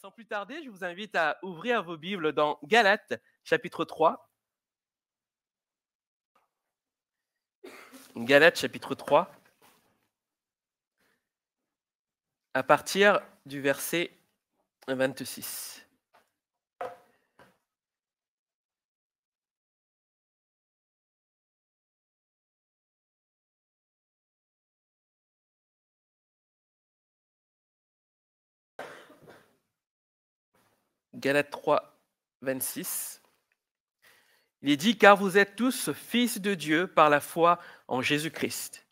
Sans plus tarder, je vous invite à ouvrir vos Bibles dans Galates, chapitre 3. Galates, chapitre 3, à partir du verset 26. Galates 3, 26. Il est dit, car vous êtes tous fils de Dieu par la foi en Jésus-Christ.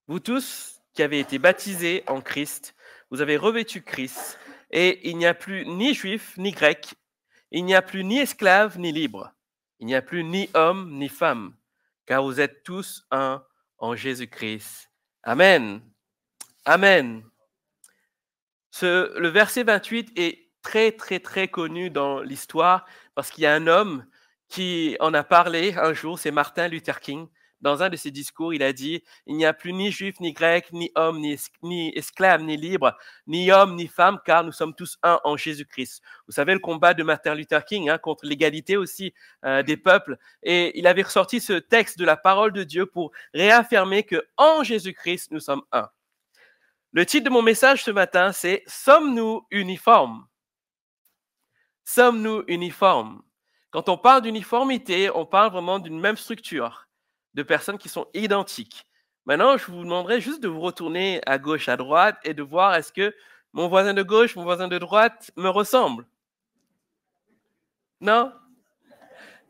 Vous tous qui avez été baptisés en Christ, vous avez revêtu Christ, et il n'y a plus ni juif ni grec, il n'y a plus ni esclave ni libre, il n'y a plus ni homme ni femme, car vous êtes tous un en Jésus-Christ. Amen. Amen. Le verset 28 est très connu dans l'histoire parce qu'il y a un homme qui en a parlé un jour, c'est Martin Luther King. Dans un de ses discours, il a dit « Il n'y a plus ni juif, ni grec, ni homme, ni esclave, ni libre, ni homme, ni femme, car nous sommes tous un en Jésus-Christ. » Vous savez le combat de Martin Luther King contre l'égalité aussi des peuples. Et il avait ressorti ce texte de la parole de Dieu pour réaffirmer qu'en Jésus-Christ, nous sommes un. Le titre de mon message ce matin, c'est « Sommes-nous uniformes ?» Sommes-nous uniformes? Quand on parle d'uniformité, on parle vraiment d'une même structure, de personnes qui sont identiques. Maintenant, je vous demanderai juste de vous retourner à gauche, à droite et de voir est-ce que mon voisin de gauche, mon voisin de droite me ressemble? Non?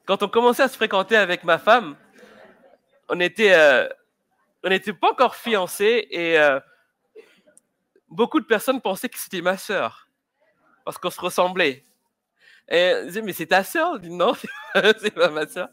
Quand on commençait à se fréquenter avec ma femme, on n'était pas encore fiancés et beaucoup de personnes pensaient que c'était ma sœur parce qu'on se ressemblait. Et elle disait, mais c'est ta sœur? Je dis, non, c'est pas ma sœur.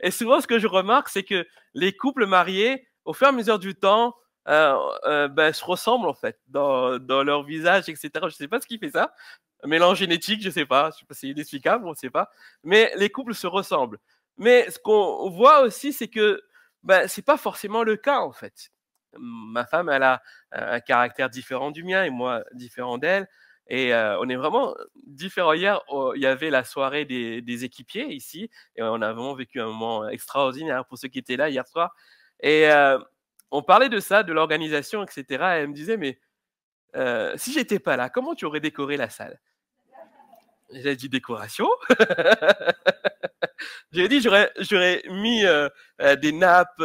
Et souvent, ce que je remarque, c'est que les couples mariés, au fur et à mesure du temps, se ressemblent en fait, dans leur visage, etc. Je ne sais pas ce qui fait ça. Un mélange génétique, je ne sais pas. Je sais pas si c'est inexplicable, on ne sait pas. Mais les couples se ressemblent. Mais ce qu'on voit aussi, c'est que ce n'est pas forcément le cas en fait. Ma femme, elle a un caractère différent du mien et moi, différent d'elle. Et on est vraiment différents. Hier, il y avait la soirée des équipiers ici, et on a vraiment vécu un moment extraordinaire pour ceux qui étaient là hier soir. Et on parlait de ça, de l'organisation, etc. Et elle me disait, mais si j'étais pas là, comment tu aurais décoré la salle? J'ai dit décoration. J'ai dit j'aurais mis des nappes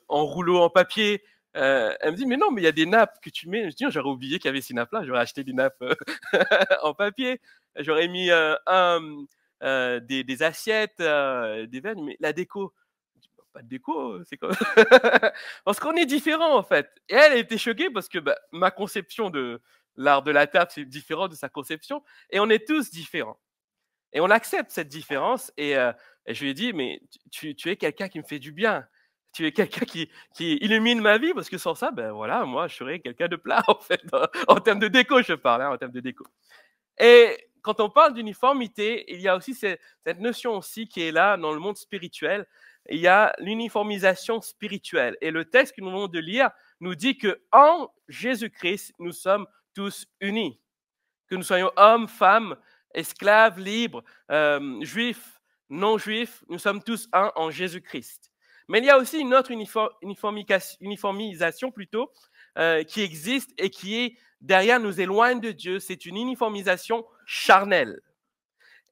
en rouleau en papier. Elle me dit, mais non, mais il y a des nappes que tu mets. Je dis, j'aurais oublié qu'il y avait ces nappes-là. J'aurais acheté des nappes en papier. J'aurais mis des assiettes, des verres. Mais la déco, pas de déco, c'est quoi? Parce qu'on est différents, en fait. Et elle était choquée parce que ma conception de l'art de la table, c'est différent de sa conception. Et on est tous différents. Et on accepte cette différence. Et je lui ai dit, mais tu es quelqu'un qui me fait du bien. Tu es quelqu'un qui illumine ma vie, parce que sans ça, voilà, moi, je serais quelqu'un de plat, en fait. En termes de déco, je parle, en termes de déco. Et quand on parle d'uniformité, il y a aussi cette notion aussi qui est là dans le monde spirituel. Il y a l'uniformisation spirituelle. Et le texte que nous venons de lire nous dit qu'en Jésus-Christ, nous sommes tous unis. Que nous soyons hommes, femmes, esclaves, libres, juifs, non-juifs, nous sommes tous un en Jésus-Christ. Mais il y a aussi une autre uniformisation plutôt qui existe et qui est derrière nous éloigne de Dieu. C'est une uniformisation charnelle.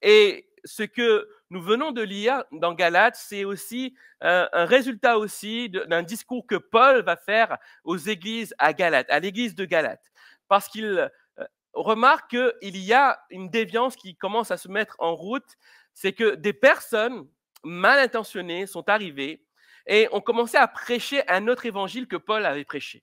Et ce que nous venons de lire dans Galates, c'est aussi un résultat aussi d'un discours que Paul va faire aux églises à Galates, à l'église de Galates, parce qu'il remarque qu'il y a une déviance qui commence à se mettre en route. C'est que des personnes mal intentionnées sont arrivées et ont commencé à prêcher un autre évangile que Paul avait prêché,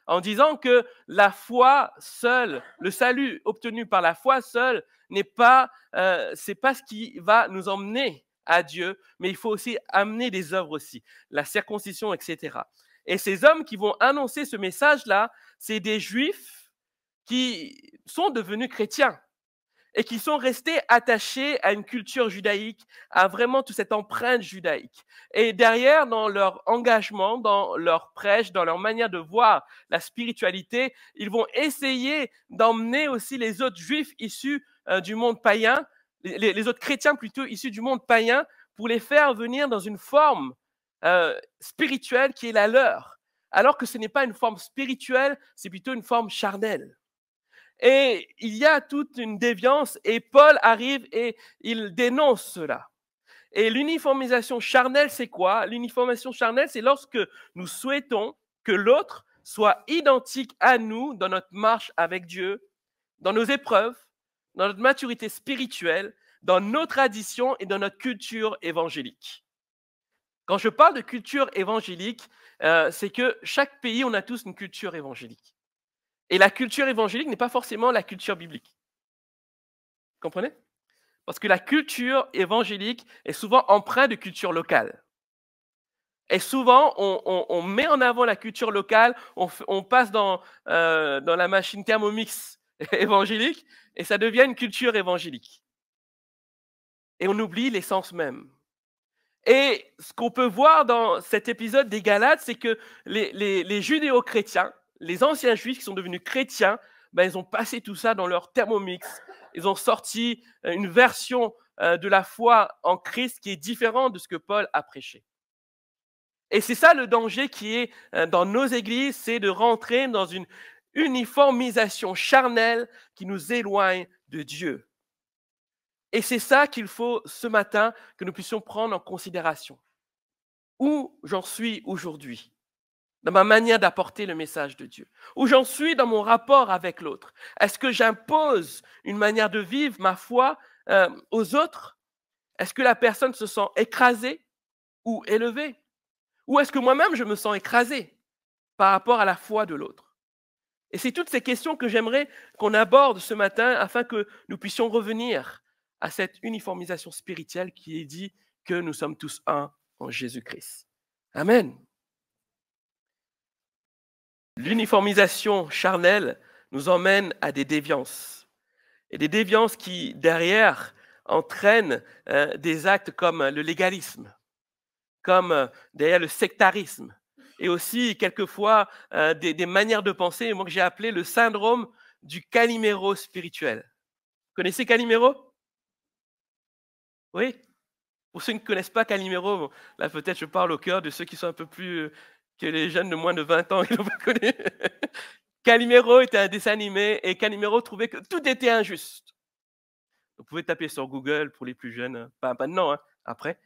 en disant que la foi seule, le salut obtenu par la foi seule, c'est pas ce qui va nous emmener à Dieu, mais il faut aussi amener des œuvres aussi, la circoncision, etc. Et ces hommes qui vont annoncer ce message-là, c'est des Juifs qui sont devenus chrétiens et qui sont restés attachés à une culture judaïque, à vraiment toute cette empreinte judaïque. Et derrière, dans leur engagement, dans leur prêche, dans leur manière de voir la spiritualité, ils vont essayer d'emmener aussi les autres juifs issus du monde païen, les autres chrétiens plutôt issus du monde païen, pour les faire venir dans une forme spirituelle qui est la leur, alors que ce n'est pas une forme spirituelle, c'est plutôt une forme charnelle. Et il y a toute une déviance et Paul arrive et il dénonce cela. Et l'uniformisation charnelle, c'est quoi? L'uniformisation charnelle, c'est lorsque nous souhaitons que l'autre soit identique à nous dans notre marche avec Dieu, dans nos épreuves, dans notre maturité spirituelle, dans nos traditions et dans notre culture évangélique. Quand je parle de culture évangélique, c'est que chaque pays, on a tous une culture évangélique. Et la culture évangélique n'est pas forcément la culture biblique. Vous comprenez? Parce que la culture évangélique est souvent empreinte de culture locale. Et souvent, on met en avant la culture locale, on passe dans la machine Thermomix évangélique, et ça devient une culture évangélique. Et on oublie l'essence même. Et ce qu'on peut voir dans cet épisode des Galates, c'est que les judéo-chrétiens, les anciens juifs qui sont devenus chrétiens, ben, ils ont passé tout ça dans leur Thermomix. Ils ont sorti une version de la foi en Christ qui est différente de ce que Paul a prêché. Et c'est ça le danger qui est dans nos églises, c'est de rentrer dans une uniformisation charnelle qui nous éloigne de Dieu. Et c'est ça qu'il faut ce matin que nous puissions prendre en considération. Où j'en suis aujourd'hui, dans ma manière d'apporter le message de Dieu. Où j'en suis dans mon rapport avec l'autre. Est-ce que j'impose une manière de vivre ma foi aux autres? Est-ce que la personne se sent écrasée ou élevée? Ou est-ce que moi-même je me sens écrasé par rapport à la foi de l'autre? Et c'est toutes ces questions que j'aimerais qu'on aborde ce matin afin que nous puissions revenir à cette uniformisation spirituelle qui est dit que nous sommes tous un en Jésus-Christ. Amen. L'uniformisation charnelle nous emmène à des déviances. Et des déviances qui, derrière, entraînent des actes comme le légalisme, comme derrière le sectarisme, et aussi quelquefois des manières de penser, moi que j'ai appelé le syndrome du Calimero spirituel. Vous connaissez Calimero? Oui? Pour ceux qui ne connaissent pas Calimero, bon, là peut-être je parle au cœur de ceux qui sont un peu plus que les jeunes de moins de 20 ans qui n'ont pas connu. Calimero était un dessin animé et Calimero trouvait que tout était injuste. Vous pouvez taper sur Google pour les plus jeunes, pas maintenant, hein, après.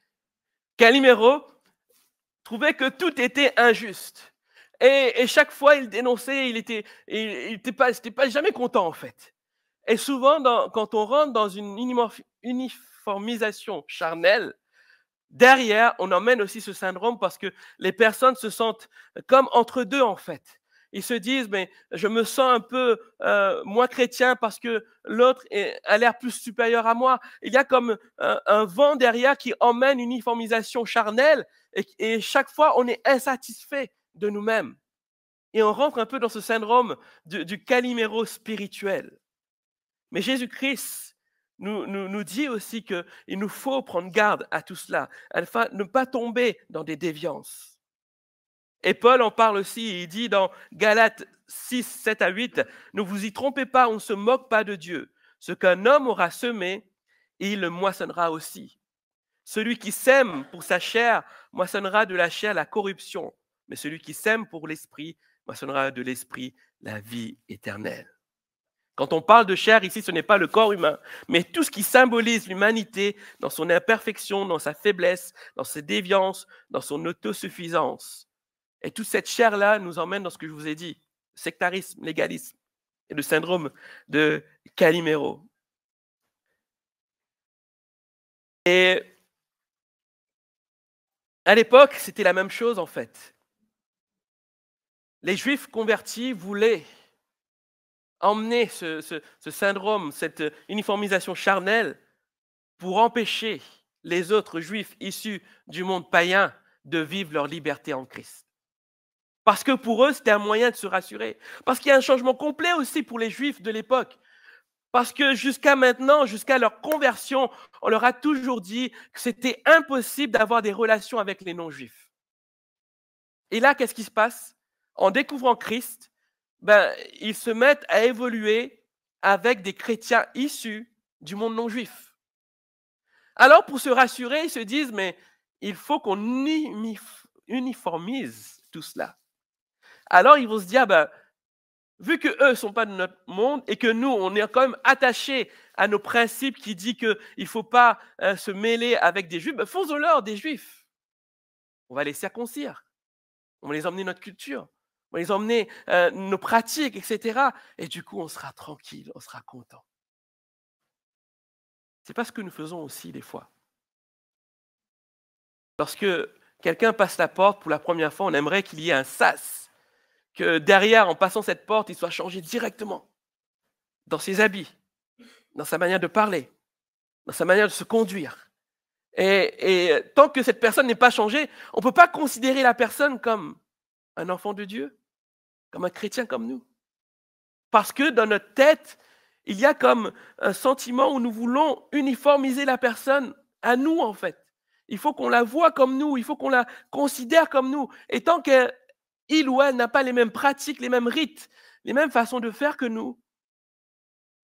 Calimero trouvait que tout était injuste. Et chaque fois, il dénonçait, il était pas jamais content en fait. Et souvent, quand on rentre dans une uniformisation charnelle, derrière, on emmène aussi ce syndrome parce que les personnes se sentent comme entre deux en fait. Ils se disent, mais je me sens un peu moins chrétien parce que l'autre a l'air plus supérieur à moi. Il y a comme un vent derrière qui emmène une uniformisation charnelle et chaque fois, on est insatisfait de nous-mêmes. Et on rentre un peu dans ce syndrome du Calimero spirituel. Mais Jésus-Christ nous dit aussi qu'il nous faut prendre garde à tout cela, afin de ne pas tomber dans des déviances. Et Paul en parle aussi, il dit dans Galates 6, 7 à 8, « Ne vous y trompez pas, on ne se moque pas de Dieu. Ce qu'un homme aura semé, il le moissonnera aussi. Celui qui sème pour sa chair moissonnera de la chair la corruption, mais celui qui sème pour l'esprit moissonnera de l'esprit la vie éternelle. » Quand on parle de chair ici, ce n'est pas le corps humain, mais tout ce qui symbolise l'humanité dans son imperfection, dans sa faiblesse, dans ses déviances, dans son autosuffisance. Et toute cette chair-là nous emmène dans ce que je vous ai dit, sectarisme, légalisme et le syndrome de Calimero. Et à l'époque, c'était la même chose en fait. Les Juifs convertis voulaient emmener ce syndrome, cette uniformisation charnelle pour empêcher les autres Juifs issus du monde païen de vivre leur liberté en Christ. Parce que pour eux, c'était un moyen de se rassurer. Parce qu'il y a un changement complet aussi pour les Juifs de l'époque. Parce que jusqu'à maintenant, jusqu'à leur conversion, on leur a toujours dit que c'était impossible d'avoir des relations avec les non-Juifs. Et là, qu'est-ce qui se passe? En découvrant Christ, ils se mettent à évoluer avec des chrétiens issus du monde non juif. Alors, pour se rassurer, ils se disent, mais il faut qu'on uniformise tout cela. Alors, ils vont se dire, ben, vu qu'eux ne sont pas de notre monde et que nous, on est quand même attachés à nos principes qui disent qu'il ne faut pas se mêler avec des juifs, ben, faisons-leur des juifs. On va les circoncire. On va les emmener notre culture. On va les emmener nos pratiques, etc. Et du coup, on sera tranquille, on sera content. C'est pas ce que nous faisons aussi des fois. Lorsque quelqu'un passe la porte pour la première fois, on aimerait qu'il y ait un sas, que derrière, en passant cette porte, il soit changé directement dans ses habits, dans sa manière de parler, dans sa manière de se conduire. Et tant que cette personne n'est pas changée, on ne peut pas considérer la personne comme un enfant de Dieu, comme un chrétien comme nous. Parce que dans notre tête, il y a comme un sentiment où nous voulons uniformiser la personne à nous, en fait. Il faut qu'on la voie comme nous, il faut qu'on la considère comme nous. Et tant qu'il ou elle n'a pas les mêmes pratiques, les mêmes rites, les mêmes façons de faire que nous,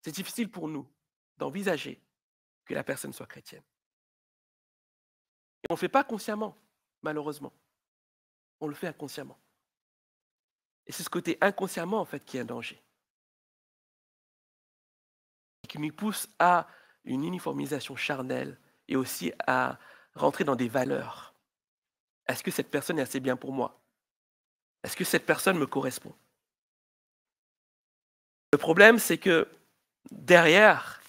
c'est difficile pour nous d'envisager que la personne soit chrétienne. Et on ne le fait pas consciemment, malheureusement. On le fait inconsciemment. Et c'est ce côté inconsciemment, en fait, qui est un danger. Et qui nous pousse à une uniformisation charnelle et aussi à rentrer dans des valeurs. Est-ce que cette personne est assez bien pour moi? Est-ce que cette personne me correspond? Le problème, c'est que derrière,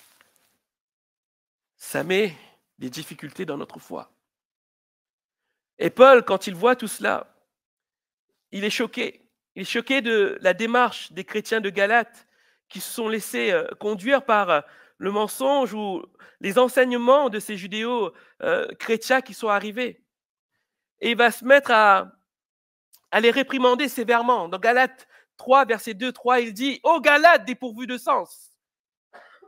ça met des difficultés dans notre foi. Et Paul, quand il voit tout cela, il est choqué. Il est choqué de la démarche des chrétiens de Galate qui se sont laissés conduire par le mensonge ou les enseignements de ces judéo-chrétiens qui sont arrivés. Et il va se mettre à les réprimander sévèrement. Dans Galates 3, verset 2-3, il dit « Ô Galates dépourvus de sens,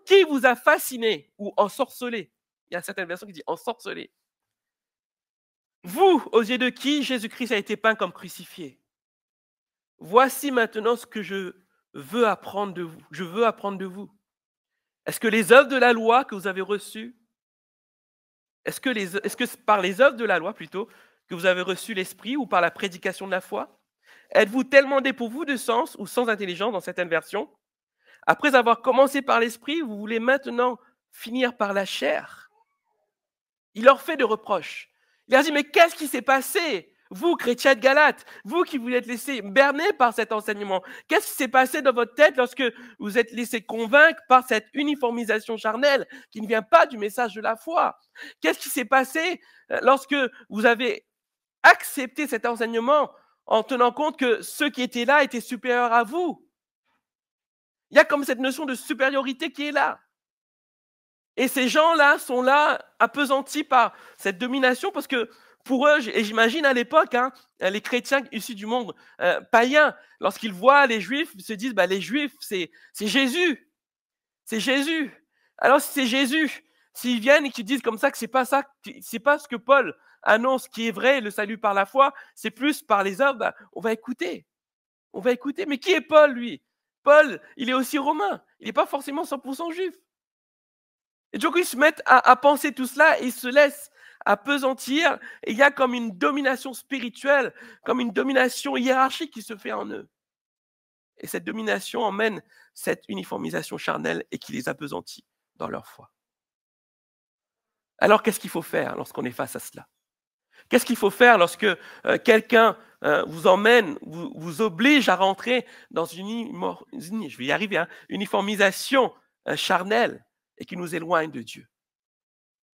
qui vous a fasciné ou ensorcelé ?» Il y a certaines versions qui disent « ensorcelé ». Vous, aux yeux de qui Jésus-Christ a été peint comme crucifié. Voici maintenant ce que je veux apprendre de vous. Je veux apprendre de vous. Est-ce que les œuvres de la loi que vous avez reçues, est-ce que par les œuvres de la loi plutôt, que vous avez reçu l'esprit ou par la prédication de la foi? Êtes-vous tellement dépourvus de sens ou sans intelligence dans certaines versions? Après avoir commencé par l'esprit, vous voulez maintenant finir par la chair? Il leur fait des reproches. Il leur dit, mais qu'est-ce qui s'est passé? Vous, chrétiens de Galate, vous qui vous êtes laissés berner par cet enseignement, qu'est-ce qui s'est passé dans votre tête lorsque vous êtes laissés convaincre par cette uniformisation charnelle qui ne vient pas du message de la foi? Qu'est-ce qui s'est passé lorsque vous avez accepté cet enseignement en tenant compte que ceux qui étaient là étaient supérieurs à vous? Il y a comme cette notion de supériorité qui est là. Et ces gens-là sont là appesantis par cette domination parce que pour eux, et j'imagine à l'époque, les chrétiens issus du monde païen, lorsqu'ils voient les Juifs, ils se disent, les Juifs, c'est Jésus. C'est Jésus. Alors si c'est Jésus, s'ils viennent et qu'ils disent comme ça que c'est pas ça, c'est pas ce que Paul annonce qui est vrai, le salut par la foi, c'est plus par les œuvres, on va écouter. On va écouter. Mais qui est Paul, lui? Paul, il est aussi romain. Il n'est pas forcément 100% juif. Et du coup, ils se mettent à penser tout cela et ils se laissent appesantir. Et il y a comme une domination spirituelle, comme une domination hiérarchique qui se fait en eux. Et cette domination emmène cette uniformisation charnelle et qui les appesantit dans leur foi. Alors, qu'est-ce qu'il faut faire lorsqu'on est face à cela? Qu'est-ce qu'il faut faire lorsque quelqu'un vous emmène, vous oblige à rentrer dans je vais y arriver, uniformisation charnelle et qui nous éloigne de Dieu?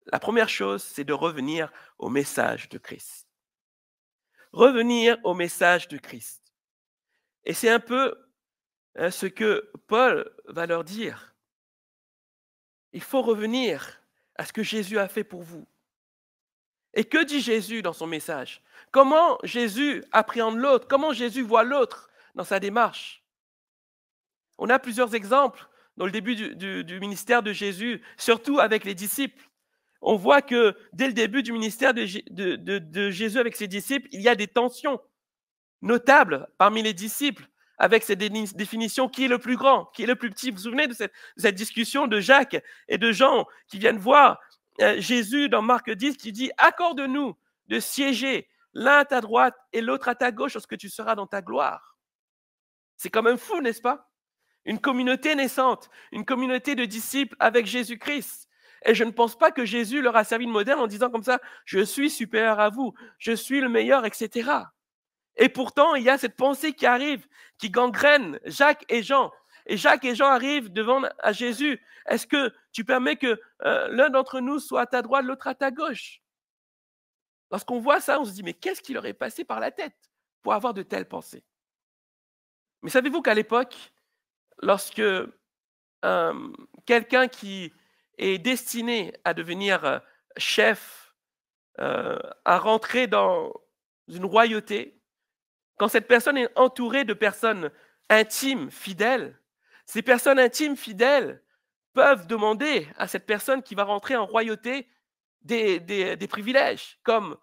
La première chose, c'est de revenir au message de Christ. Revenir au message de Christ. Et c'est un peu ce que Paul va leur dire. Il faut revenir à ce que Jésus a fait pour vous. Et que dit Jésus dans son message? Comment Jésus appréhende l'autre? Comment Jésus voit l'autre dans sa démarche? On a plusieurs exemples dans le début du ministère de Jésus, surtout avec les disciples. On voit que dès le début du ministère de Jésus avec ses disciples, il y a des tensions notables parmi les disciples avec cette définition qui est le plus grand, qui est le plus petit. Vous vous souvenez de cette discussion de Jacques et de Jean qui viennent voir Jésus dans Marc 10 qui dit « Accorde-nous de siéger l'un à ta droite et l'autre à ta gauche lorsque tu seras dans ta gloire. » C'est quand même fou, n'est-ce pas? Une communauté naissante, une communauté de disciples avec Jésus-Christ. Et je ne pense pas que Jésus leur a servi de modèle en disant comme ça « Je suis supérieur à vous, je suis le meilleur, etc. » Et pourtant, il y a cette pensée qui arrive, qui gangrène Jacques et Jean. Et Jacques et Jean arrivent devant à Jésus. Est-ce que tu permets que l'un d'entre nous soit à ta droite, l'autre à ta gauche? Lorsqu'on voit ça, on se dit, mais qu'est-ce qui leur est passé par la tête pour avoir de telles pensées? Mais savez-vous qu'à l'époque, lorsque quelqu'un qui est destiné à devenir chef, à rentrer dans une royauté, quand cette personne est entourée de personnes intimes, fidèles, ces personnes intimes, fidèles peuvent demander à cette personne qui va rentrer en royauté des privilèges, comme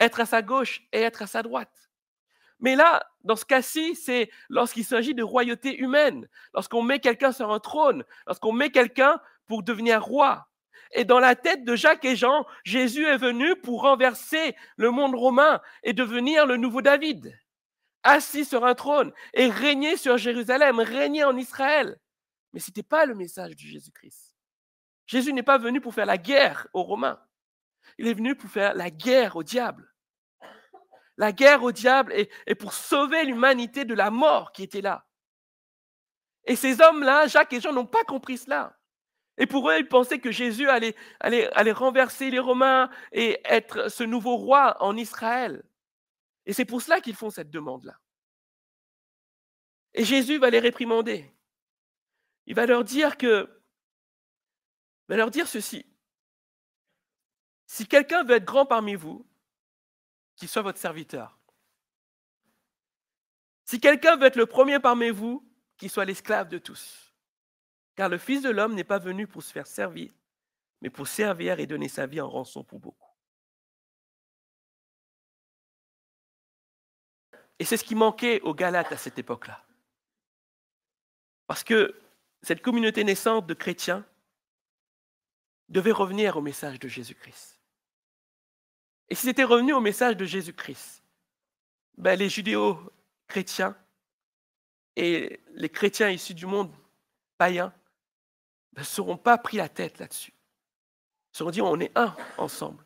être à sa gauche et être à sa droite. Mais là, dans ce cas-ci, c'est lorsqu'il s'agit de royauté humaine, lorsqu'on met quelqu'un sur un trône, lorsqu'on met quelqu'un pour devenir roi. Et dans la tête de Jacques et Jean, Jésus est venu pour renverser le monde romain et devenir le nouveau David, assis sur un trône et régner sur Jérusalem, régner en Israël. Mais ce n'était pas le message de Jésus-Christ. Jésus n'est pas venu pour faire la guerre aux Romains. Il est venu pour faire la guerre au diable. La guerre au diable et pour sauver l'humanité de la mort qui était là. Et ces hommes-là, Jacques et Jean, n'ont pas compris cela. Et pour eux, ils pensaient que Jésus allait renverser les Romains et être ce nouveau roi en Israël. Et c'est pour cela qu'ils font cette demande-là. Et Jésus va les réprimander. Il va leur dire ceci. Si quelqu'un veut être grand parmi vous, qu'il soit votre serviteur. Si quelqu'un veut être le premier parmi vous, qu'il soit l'esclave de tous. Car le Fils de l'homme n'est pas venu pour se faire servir, mais pour servir et donner sa vie en rançon pour beaucoup. Et c'est ce qui manquait aux Galates à cette époque-là. Parce que cette communauté naissante de chrétiens devait revenir au message de Jésus-Christ. Et si c'était revenu au message de Jésus-Christ, les judéo-chrétiens et les chrétiens issus du monde païen ne seront pas pris la tête là-dessus. Ils seront dit, on est un ensemble.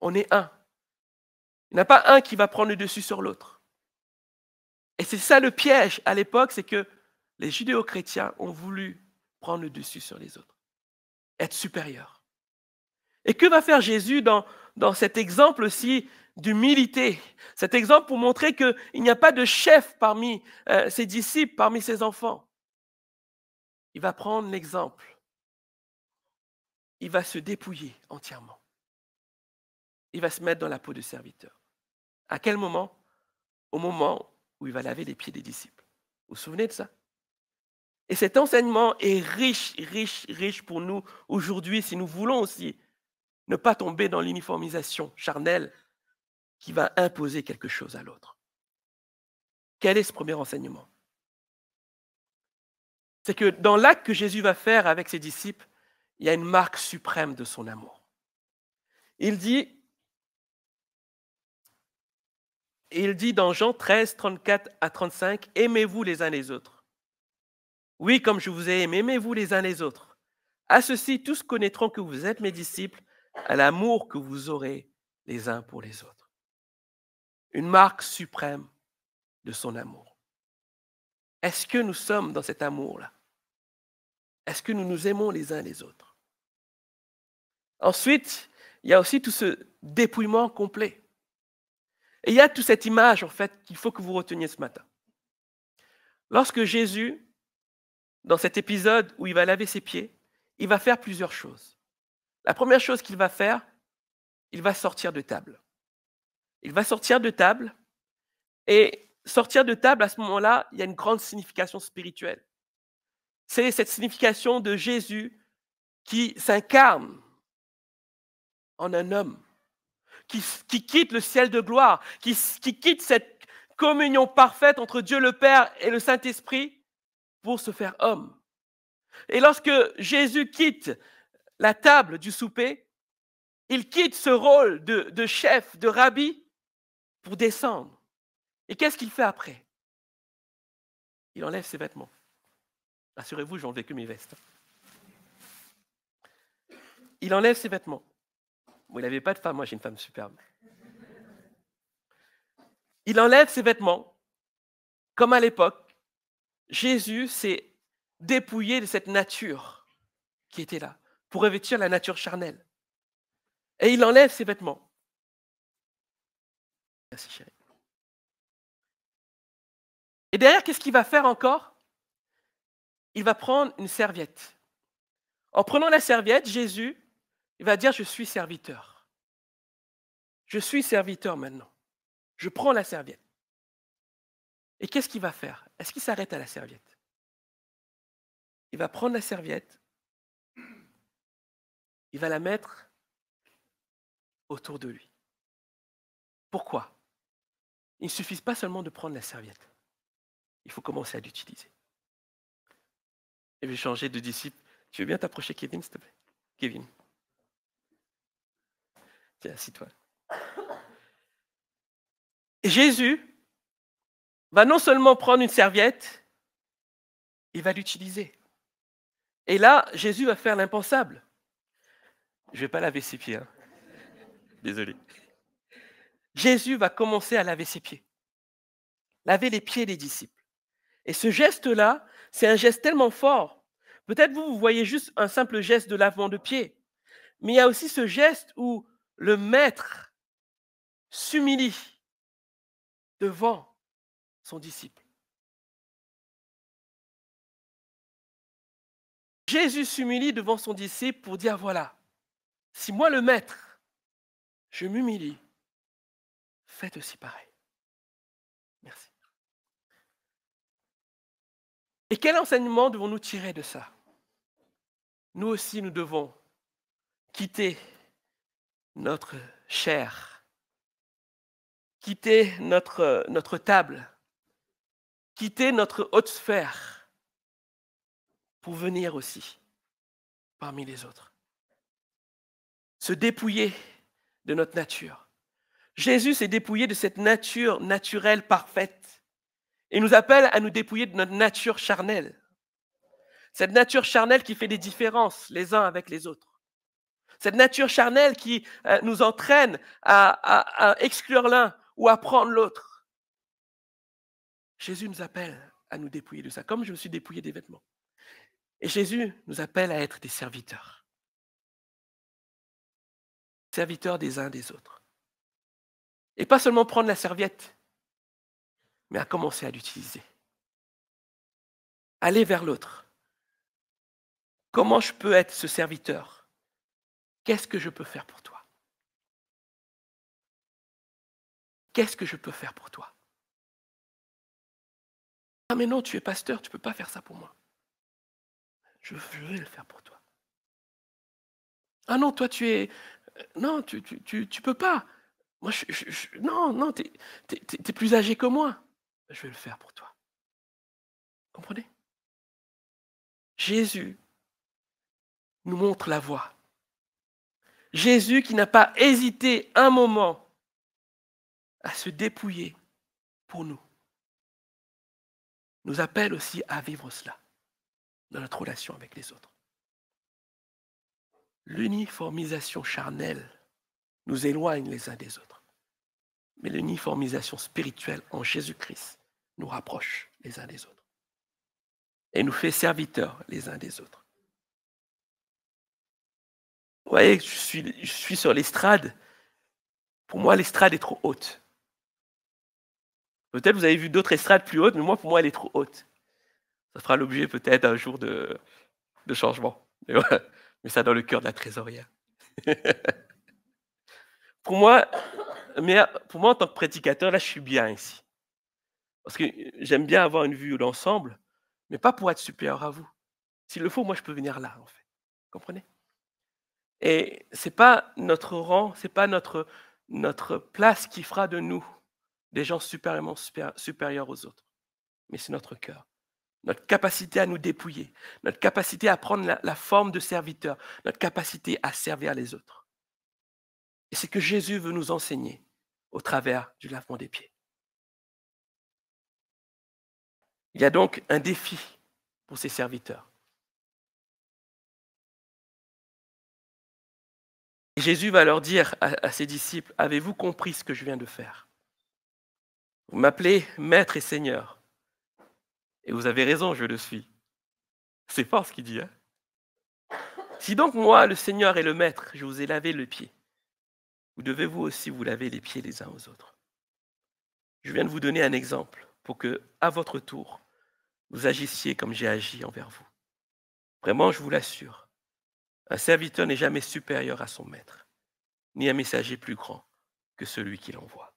On est un. Il n'y en a pas un qui va prendre le dessus sur l'autre. Et c'est ça le piège à l'époque, c'est que les judéo-chrétiens ont voulu prendre le dessus sur les autres, être supérieurs. Et que va faire Jésus dans cet exemple aussi d'humilité, cet exemple pour montrer qu'il n'y a pas de chef parmi ses disciples, parmi ses enfants. Il va prendre l'exemple. Il va se dépouiller entièrement. Il va se mettre dans la peau de serviteur. À quel moment? Au moment où il va laver les pieds des disciples. Vous vous souvenez de ça? Et cet enseignement est riche, riche, riche pour nous aujourd'hui si nous voulons aussi ne pas tomber dans l'uniformisation charnelle qui va imposer quelque chose à l'autre. Quel est ce premier enseignement? C'est que dans l'acte que Jésus va faire avec ses disciples, il y a une marque suprême de son amour. Il dit dans Jean 13, 34 à 35, « Aimez-vous les uns les autres. Oui, comme je vous ai aimé, aimez-vous les uns les autres. À ceci, tous connaîtront que vous êtes mes disciples, à l'amour que vous aurez les uns pour les autres. » Une marque suprême de son amour. Est-ce que nous sommes dans cet amour-là? Est-ce que nous nous aimons les uns les autres? Ensuite, il y a aussi tout ce dépouillement complet. Et il y a toute cette image, en fait, qu'il faut que vous reteniez ce matin. Lorsque Jésus, dans cet épisode où il va laver ses pieds, il va faire plusieurs choses. La première chose qu'il va faire, il va sortir de table. Il va sortir de table, et sortir de table, à ce moment-là, il y a une grande signification spirituelle. C'est cette signification de Jésus qui s'incarne en un homme, qui quitte le ciel de gloire, qui quitte cette communion parfaite entre Dieu le Père et le Saint-Esprit pour se faire homme. Et lorsque Jésus quitte la table du souper, il quitte ce rôle de chef, de rabbi, pour descendre. Et qu'est-ce qu'il fait après? Il enlève ses vêtements. Rassurez-vous, j'ai enlevé que mes vestes. Il enlève ses vêtements. Bon, il n'avait pas de femme, moi j'ai une femme superbe. Il enlève ses vêtements, comme à l'époque. Jésus s'est dépouillé de cette nature qui était là, pour revêtir la nature charnelle. Et il enlève ses vêtements. Merci chérie. Et derrière, qu'est-ce qu'il va faire encore? Il va prendre une serviette. En prenant la serviette, Jésus, il va dire, je suis serviteur. Je suis serviteur maintenant. Je prends la serviette. Et qu'est-ce qu'il va faire? Est-ce qu'il s'arrête à la serviette? Il va prendre la serviette, il va la mettre autour de lui. Pourquoi? Il ne suffit pas seulement de prendre la serviette. Il faut commencer à l'utiliser. Et je vais changer de disciple. Tu veux bien t'approcher, Kevin, s'il te plaît? Kevin. Tiens, assis-toi. Et Jésus va non seulement prendre une serviette, il va l'utiliser. Et là, Jésus va faire l'impensable. Je ne vais pas laver ses pieds. Hein. Désolé. Jésus va commencer à laver ses pieds. Laver les pieds des disciples. Et ce geste-là, c'est un geste tellement fort. Peut-être vous voyez juste un simple geste de lavement de pieds. Mais il y a aussi ce geste où le maître s'humilie devant son disciple. Jésus s'humilie devant son disciple pour dire, voilà, si moi le maître, je m'humilie, faites aussi pareil. Merci. Et quel enseignement devons-nous tirer de ça? Nous aussi, nous devons quitter notre chair, quitter notre table, quitter notre haute sphère pour venir aussi parmi les autres. Se dépouiller de notre nature. Jésus s'est dépouillé de cette nature naturelle parfaite et nous appelle à nous dépouiller de notre nature charnelle. Cette nature charnelle qui fait des différences les uns avec les autres. Cette nature charnelle qui nous entraîne à exclure l'un ou à prendre l'autre. Jésus nous appelle à nous dépouiller de ça, comme je me suis dépouillé des vêtements. Et Jésus nous appelle à être des serviteurs. Serviteurs des uns des autres. Et pas seulement prendre la serviette, mais à commencer à l'utiliser. Aller vers l'autre. Comment je peux être ce serviteur? Qu'est-ce que je peux faire pour toi? Qu'est-ce que je peux faire pour toi? Ah mais non, tu es pasteur, tu ne peux pas faire ça pour moi. Je vais le faire pour toi. Ah non, toi tu es... Non, tu peux pas. Moi, non, t'es plus âgé que moi. Je vais le faire pour toi. Comprenez? Jésus nous montre la voie. Jésus qui n'a pas hésité un moment à se dépouiller pour nous, nous appelle aussi à vivre cela dans notre relation avec les autres. L'uniformisation charnelle nous éloigne les uns des autres. Mais l'uniformisation spirituelle en Jésus-Christ nous rapproche les uns des autres. Et nous fait serviteurs les uns des autres. Vous voyez, je suis sur l'estrade. Pour moi, l'estrade est trop haute. Peut-être vous avez vu d'autres estrades plus hautes, mais pour moi, elle est trop haute. Ça fera l'objet peut-être un jour de changement. Mais ça dans le cœur de la trésorière. Pour moi, en tant que prédicateur, là, je suis bien ici. Parce que j'aime bien avoir une vue d'ensemble, mais pas pour être supérieur à vous. S'il le faut, moi, je peux venir là, en fait. Vous comprenez? Et ce n'est pas notre rang, ce n'est pas notre place qui fera de nous des gens supérieurs aux autres, mais c'est notre cœur. Notre capacité à nous dépouiller, notre capacité à prendre la forme de serviteur, notre capacité à servir les autres. Et c'est ce que Jésus veut nous enseigner au travers du lavement des pieds. Il y a donc un défi pour ses serviteurs. Et Jésus va leur dire à ses disciples, avez-vous compris ce que je viens de faire? Vous m'appelez Maître et Seigneur. Et vous avez raison, je le suis. C'est fort ce qu'il dit. Hein? Si donc moi, le Seigneur et le Maître, je vous ai lavé le pied, vous devez vous aussi vous laver les pieds les uns aux autres. Je viens de vous donner un exemple pour que, à votre tour, vous agissiez comme j'ai agi envers vous. Vraiment, je vous l'assure, un serviteur n'est jamais supérieur à son maître, ni un messager plus grand que celui qui l'envoie.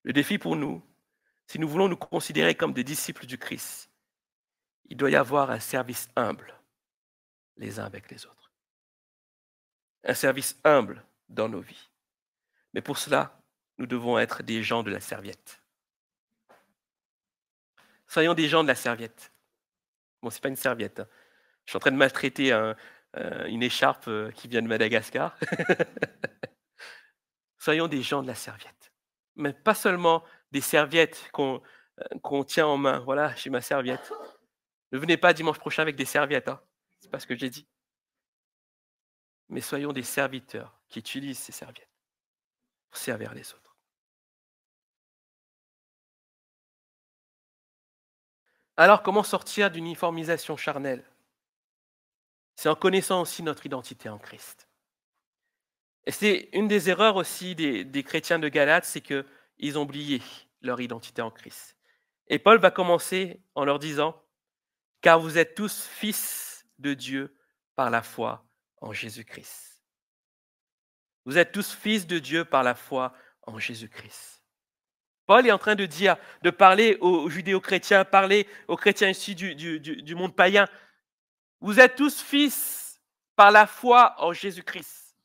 Le défi pour nous, si nous voulons nous considérer comme des disciples du Christ, il doit y avoir un service humble les uns avec les autres. Un service humble dans nos vies. Mais pour cela, nous devons être des gens de la serviette. Soyons des gens de la serviette. Bon, ce n'est pas une serviette. Hein. Je suis en train de maltraiter une écharpe qui vient de Madagascar. Soyons des gens de la serviette. Mais pas seulement des serviettes qu'on tient en main. Voilà, j'ai ma serviette. Ne venez pas dimanche prochain avec des serviettes. Hein. Ce n'est pas ce que j'ai dit. Mais soyons des serviteurs qui utilisent ces serviettes pour servir les autres. Alors, comment sortir d'une uniformisation charnelle? C'est en connaissant aussi notre identité en Christ. Et c'est une des erreurs aussi des chrétiens de Galate, c'est qu'ils ont oublié leur identité en Christ. Et Paul va commencer en leur disant « Car vous êtes tous fils de Dieu par la foi en Jésus-Christ. » Vous êtes tous fils de Dieu par la foi en Jésus-Christ. Paul est en train de parler aux judéo-chrétiens, parler aux chrétiens issus du monde païen. Vous êtes tous fils par la foi en Jésus-Christ.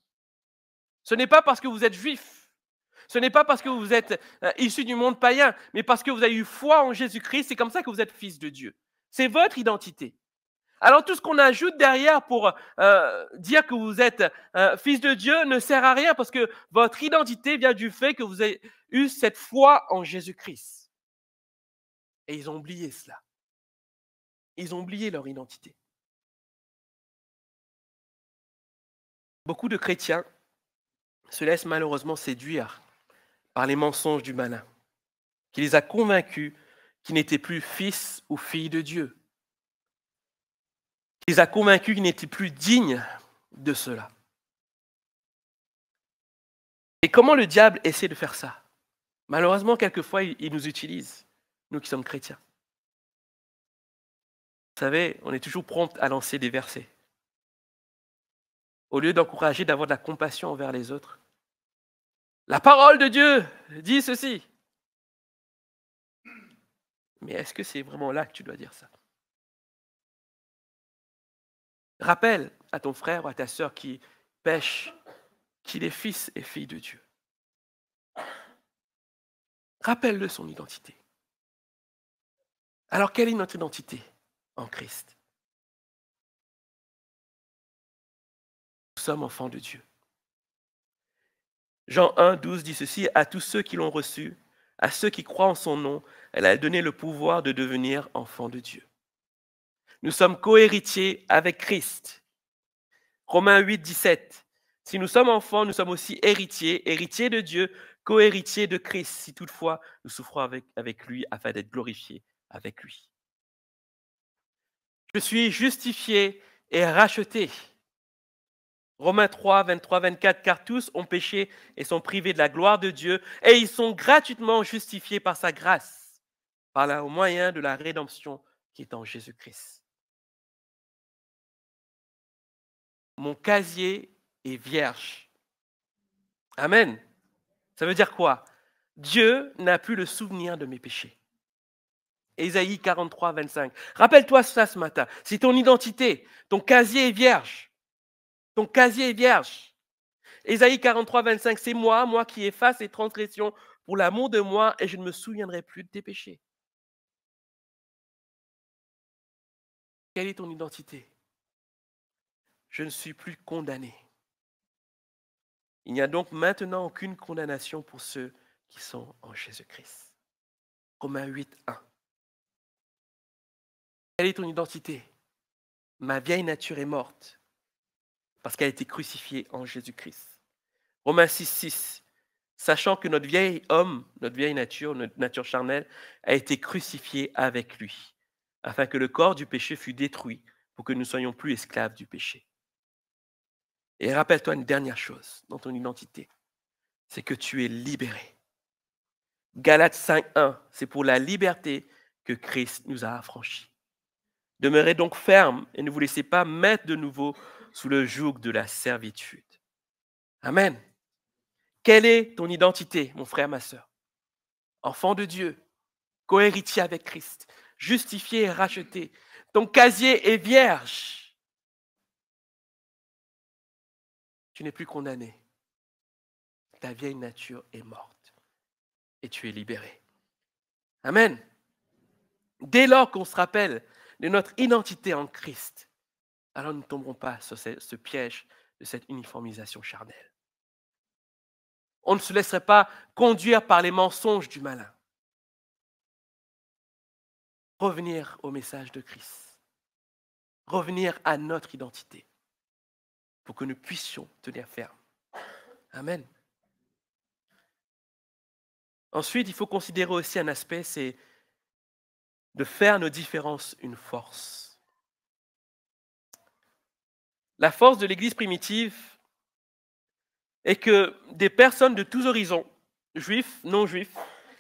Ce n'est pas parce que vous êtes juifs, ce n'est pas parce que vous êtes issus du monde païen, mais parce que vous avez eu foi en Jésus-Christ, c'est comme ça que vous êtes fils de Dieu. C'est votre identité. Alors tout ce qu'on ajoute derrière pour dire que vous êtes fils de Dieu ne sert à rien parce que votre identité vient du fait que vous avez eu cette foi en Jésus-Christ. Et ils ont oublié cela. Ils ont oublié leur identité. Beaucoup de chrétiens se laissent malheureusement séduire par les mensonges du malin, qui les a convaincus qu'ils n'étaient plus fils ou filles de Dieu. Il les a convaincus qu'ils n'étaient plus dignes de cela. Et comment le diable essaie de faire ça? Malheureusement, quelquefois, il nous utilise, nous qui sommes chrétiens. Vous savez, on est toujours prompt à lancer des versets. Au lieu d'encourager, d'avoir de la compassion envers les autres. La parole de Dieu dit ceci. Mais est-ce que c'est vraiment là que tu dois dire ça? Rappelle à ton frère ou à ta sœur qui pêche qu'il est fils et fille de Dieu. Rappelle-le son identité. Alors, quelle est notre identité en Christ? Nous sommes enfants de Dieu. Jean 1, 12 dit ceci, « À tous ceux qui l'ont reçu, à ceux qui croient en son nom, elle a donné le pouvoir de devenir enfants de Dieu. » Nous sommes co-héritiers avec Christ. Romains 8, 17. Si nous sommes enfants, nous sommes aussi héritiers, héritiers de Dieu, co-héritiers de Christ, si toutefois nous souffrons avec lui afin d'être glorifiés avec lui. Je suis justifié et racheté. Romains 3, 23, 24, car tous ont péché et sont privés de la gloire de Dieu, et ils sont gratuitement justifiés par sa grâce, au moyen de la rédemption qui est en Jésus-Christ. Mon casier est vierge. Amen. Ça veut dire quoi? Dieu n'a plus le souvenir de mes péchés. Ésaïe 43, 25. Rappelle-toi ça ce matin. C'est ton identité. Ton casier est vierge. Ton casier est vierge. Ésaïe 43, 25. C'est moi qui efface les transgressions pour l'amour de moi et je ne me souviendrai plus de tes péchés. Quelle est ton identité? Je ne suis plus condamné. Il n'y a donc maintenant aucune condamnation pour ceux qui sont en Jésus-Christ. Romains 8, 1. Quelle est ton identité? Ma vieille nature est morte parce qu'elle a été crucifiée en Jésus-Christ. Romains 6, 6. Sachant que notre vieil homme, notre vieille nature, notre nature charnelle, a été crucifiée avec lui, afin que le corps du péché fût détruit, pour que nous ne soyons plus esclaves du péché. Et rappelle-toi une dernière chose dans ton identité, c'est que tu es libéré. Galates 5.1, c'est pour la liberté que Christ nous a affranchis. Demeurez donc fermes et ne vous laissez pas mettre de nouveau sous le joug de la servitude. Amen. Quelle est ton identité, mon frère, ma sœur? Enfant de Dieu, cohéritier avec Christ, justifié et racheté. Ton casier est vierge. Tu n'es plus condamné. Ta vieille nature est morte et tu es libéré. Amen. Dès lors qu'on se rappelle de notre identité en Christ, alors nous ne tomberons pas sur ce piège de cette uniformisation charnelle. On ne se laisserait pas conduire par les mensonges du malin. Revenir au message de Christ. Revenir à notre identité pour que nous puissions tenir ferme. Amen. Ensuite, il faut considérer aussi un aspect, c'est de faire nos différences une force. La force de l'Église primitive est que des personnes de tous horizons, juifs, non-juifs,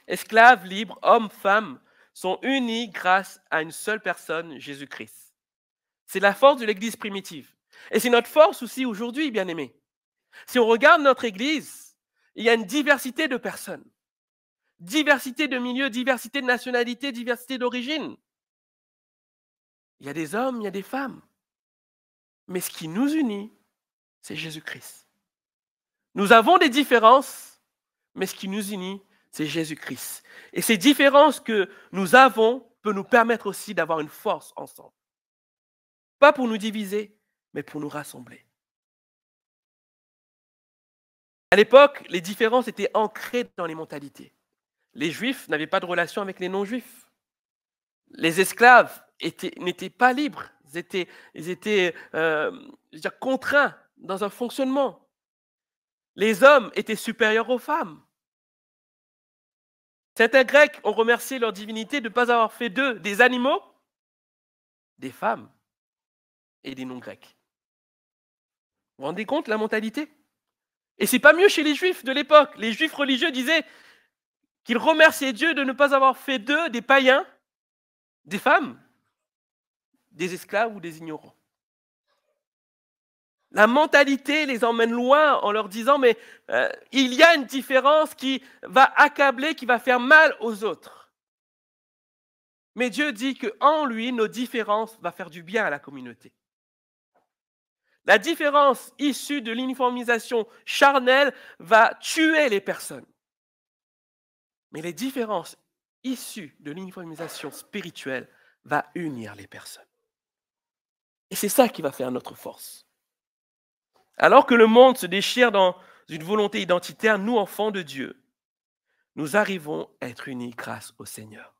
esclaves, libres, hommes, femmes, sont unis grâce à une seule personne, Jésus-Christ. C'est la force de l'Église primitive. Et c'est notre force aussi aujourd'hui, bien-aimés. Si on regarde notre Église, il y a une diversité de personnes. Diversité de milieux, diversité de nationalités, diversité d'origine. Il y a des hommes, il y a des femmes. Mais ce qui nous unit, c'est Jésus-Christ. Nous avons des différences, mais ce qui nous unit, c'est Jésus-Christ. Et ces différences que nous avons peuvent nous permettre aussi d'avoir une force ensemble. Pas pour nous diviser, mais pour nous rassembler. À l'époque, les différences étaient ancrées dans les mentalités. Les Juifs n'avaient pas de relation avec les non-Juifs. Les esclaves n'étaient pas libres. Ils étaient contraints dans un fonctionnement. Les hommes étaient supérieurs aux femmes. Certains Grecs ont remercié leur divinité de ne pas avoir fait d'eux des animaux, des femmes et des non-grecs. Vous vous rendez compte la mentalité? Et c'est pas mieux chez les Juifs de l'époque. Les Juifs religieux disaient qu'ils remerciaient Dieu de ne pas avoir fait d'eux des païens, des femmes, des esclaves ou des ignorants. La mentalité les emmène loin en leur disant mais il y a une différence qui va accabler, qui va faire mal aux autres. Mais Dieu dit qu'en lui, nos différences vont faire du bien à la communauté. La différence issue de l'uniformisation charnelle va tuer les personnes. Mais les différences issues de l'uniformisation spirituelle vont unir les personnes. Et c'est ça qui va faire notre force. Alors que le monde se déchire dans une volonté identitaire, nous, enfants de Dieu, nous arrivons à être unis grâce au Seigneur.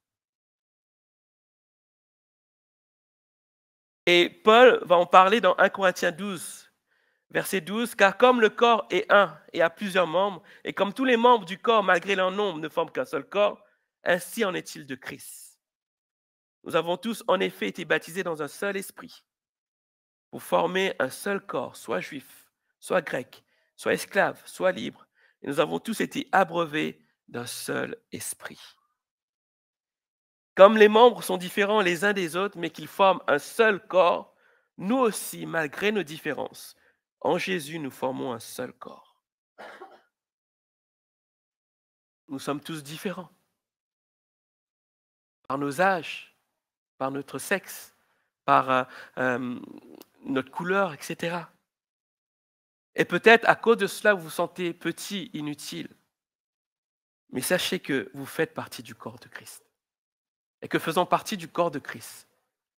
Et Paul va en parler dans 1 Corinthiens 12, verset 12, « Car comme le corps est un et a plusieurs membres, et comme tous les membres du corps, malgré leur nombre, ne forment qu'un seul corps, ainsi en est-il de Christ. Nous avons tous en effet été baptisés dans un seul esprit, pour former un seul corps, soit juif, soit grec, soit esclave, soit libre, et nous avons tous été abreuvés d'un seul esprit. Comme les membres sont différents les uns des autres, mais qu'ils forment un seul corps, nous aussi, malgré nos différences, en Jésus, nous formons un seul corps. Nous sommes tous différents. Par nos âges, par notre sexe, par notre couleur, etc. Et peut-être à cause de cela, vous vous sentez petit, inutile. Mais sachez que vous faites partie du corps de Christ. Et que faisant partie du corps de Christ,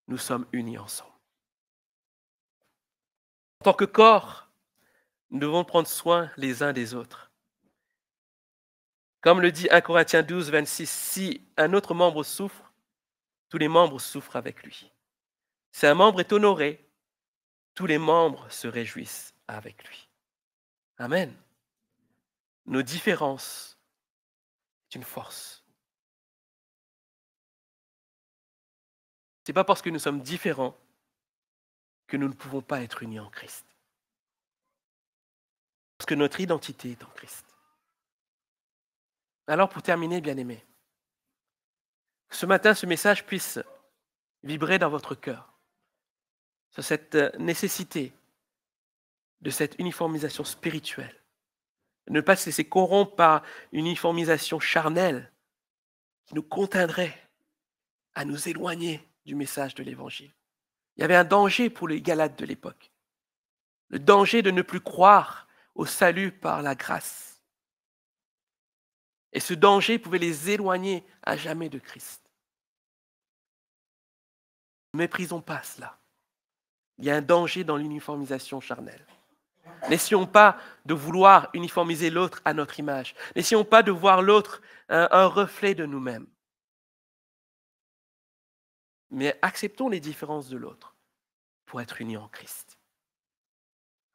nous sommes unis ensemble. En tant que corps, nous devons prendre soin les uns des autres. Comme le dit 1 Corinthiens 12, 26, si un autre membre souffre, tous les membres souffrent avec lui. Si un membre est honoré, tous les membres se réjouissent avec lui. Amen. Nos différences sont une force. Ce n'est pas parce que nous sommes différents que nous ne pouvons pas être unis en Christ. Parce que notre identité est en Christ. Alors pour terminer, bien-aimés, ce matin, ce message puisse vibrer dans votre cœur sur cette nécessité de cette uniformisation spirituelle. Ne pas se laisser corrompre par une uniformisation charnelle qui nous contraindrait à nous éloigner du message de l'Évangile. Il y avait un danger pour les Galates de l'époque. Le danger de ne plus croire au salut par la grâce. Et ce danger pouvait les éloigner à jamais de Christ. Ne méprisons pas cela. Il y a un danger dans l'uniformisation charnelle. N'essayons pas de vouloir uniformiser l'autre à notre image. N'essayons pas de voir l'autre un reflet de nous-mêmes. Mais acceptons les différences de l'autre pour être unis en Christ.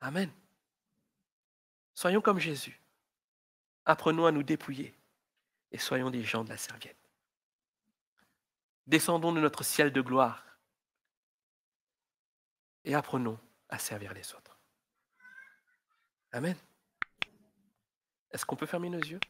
Amen. Soyons comme Jésus. Apprenons à nous dépouiller et soyons des gens de la serviette. Descendons de notre ciel de gloire et apprenons à servir les autres. Amen. Est-ce qu'on peut fermer nos yeux?